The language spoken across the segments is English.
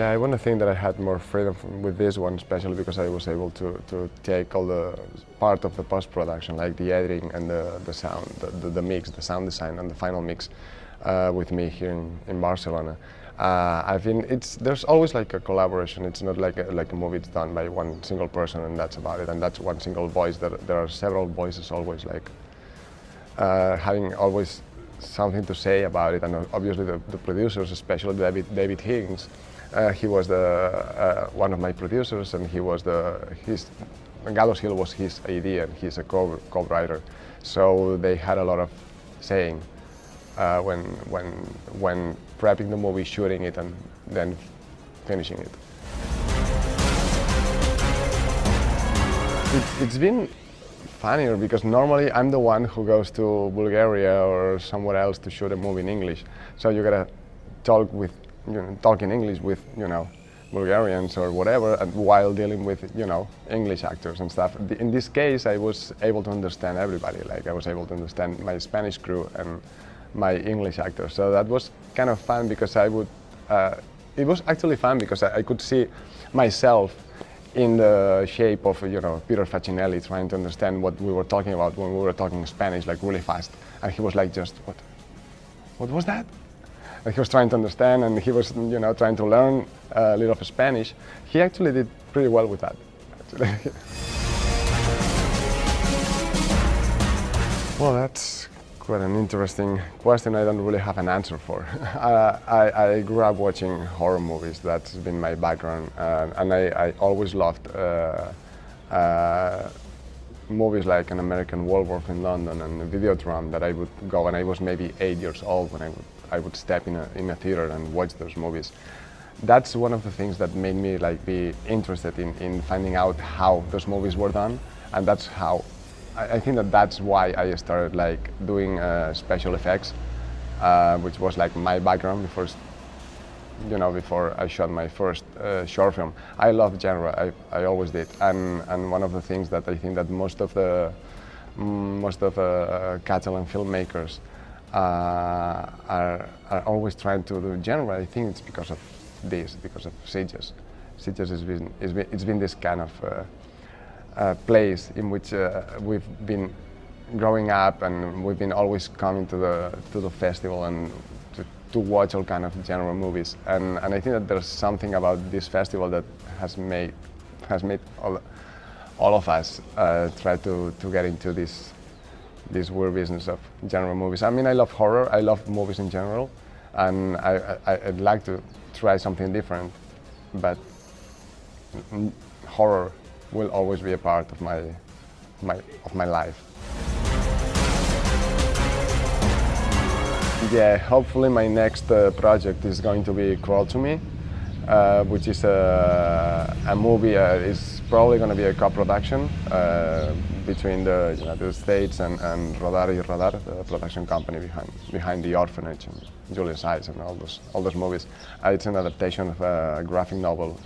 Yeah, I want to think that I had more freedom with this one, especially because I was able to take all the part of the post-production, like the editing and the sound, the mix, the sound design and the final mix with me here in Barcelona. There's always like a collaboration. It's not like a movie that's done by one single person and that's about it, and that's one single voice. There are several voices always, like having always something to say about it, and obviously the producers, especially David Higgins, he was one of my producers, and Gallows Hill was his idea, and he's a co-writer, so they had a lot of saying when prepping the movie, shooting it, and then finishing it. It's been funnier because normally I'm the one who goes to Bulgaria or somewhere else to shoot a movie in English. So you gotta talk in English with Bulgarians or whatever, and while dealing with English actors and stuff. In this case, I was able to understand everybody. Like I was able to understand my Spanish crew and my English actors. So that was kind of fun because it was actually fun because I could see myself in the shape of Peter Facinelli, trying to understand what we were talking about when we were talking Spanish, like really fast. And he was like, just what was that? And he was trying to understand, and he was trying to learn a little of Spanish. He actually did pretty well with that, actually. Well, that's quite an interesting question I don't really have an answer for. I grew up watching horror movies. That's been my background, and I always loved movies like An American Werewolf in London and Videodrome, that I would go when I was maybe 8 years old, when I would step in a theater and watch those movies. That's one of the things that made me be interested in finding out how those movies were done, and that's how I think that's why I started doing special effects, which was my background before I shot my first short film. I love genre, I always did, and one of the things that I think that most of Catalan filmmakers are always trying to do genre. I think it's because of this, because of Sitges. Sitges it's been this kind of place in which we've been growing up, and we've been always coming to the festival and to watch all kind of genre movies. And I think that there's something about this festival that has made all of us try to get into this weird business of genre movies. I mean, I love horror, I love movies in general, and I'd like to try something different, but horror will always be a part of my life. Yeah, hopefully my next project is going to be Crawl to Me, which is a movie. It's probably going to be a co-production between the United States and Rodar y Radar, the production company behind The Orphanage and Julius Eyes and all those movies. It's an adaptation of a graphic novel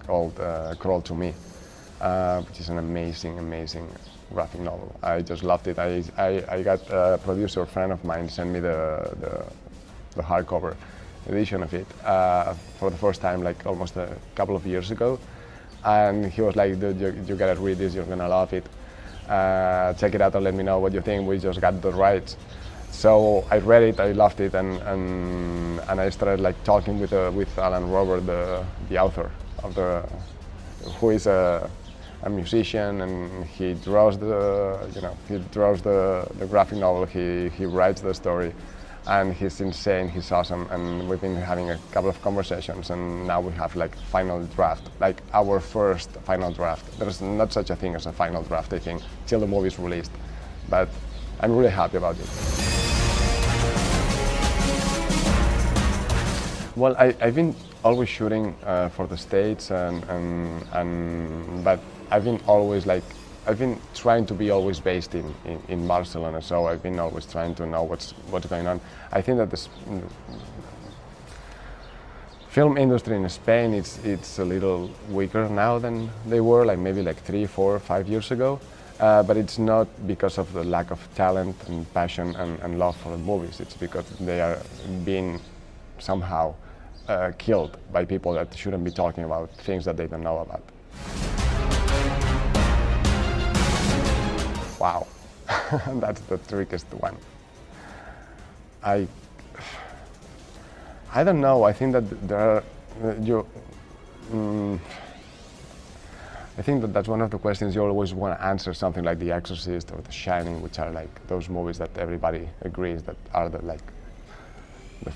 called Crawl to Me, which is an amazing graphic novel. I just loved it. I got a producer friend of mine send me the hardcover edition of it for the first time, almost a couple of years ago, and he was like, "Dude, you gotta read this. You're gonna love it. Check it out and let me know what you think. We just got the rights." So I read it. I loved it, and I started talking with Alan Robert, the author of who is a musician, and he draws the graphic novel. He writes the story, and he's insane. He's awesome, and we've been having a couple of conversations, and now we have final draft, our first final draft. There's not such a thing as a final draft, I think, till the movie is released, but I'm really happy about it. Well, I've been always shooting for the States, but I've been always I've been trying to be always based in Barcelona, so I've been always trying to know what's going on. I think that this film industry in Spain, it's a little weaker now than they were maybe 3, 4, 5 years ago, but it's not because of the lack of talent and passion and love for the movies. It's because they are being somehow killed by people that shouldn't be talking about things that they don't know about. Wow, that's the trickiest one. I don't know. I think that there are I think that that's one of the questions you always want to answer, something like The Exorcist or The Shining, which are like those movies that everybody agrees that are the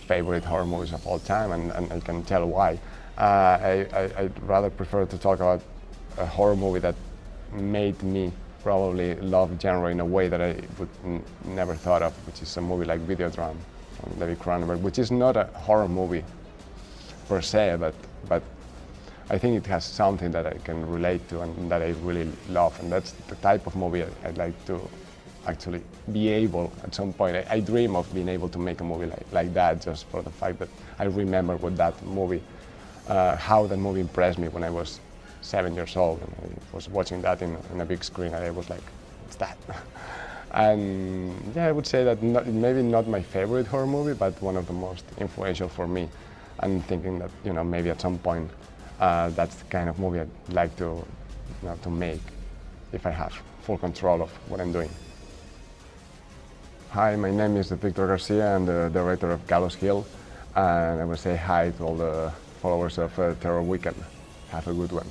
favorite horror movies of all time, and I can tell why. I'd rather prefer to talk about a horror movie that made me probably love genre in a way that I would never thought of, which is a movie like Videodrome from David Cronenberg, which is not a horror movie per se, but I think it has something that I can relate to and that I really love, and that's the type of movie I'd like to actually be able, at some point, I dream of being able to make a movie like that, just for the fact that I remember what that movie, how that movie impressed me when I was 7 years old, and I was watching that in a big screen, and I was like, what's that? And yeah, I would say that maybe not my favorite horror movie, but one of the most influential for me. And thinking that, you know, maybe at some point, that's the kind of movie I'd like to, to make if I have full control of what I'm doing. Hi, my name is Víctor García. I'm the director of Gallows, and I will say hi to all the followers of Terror Weekend. Have a good one.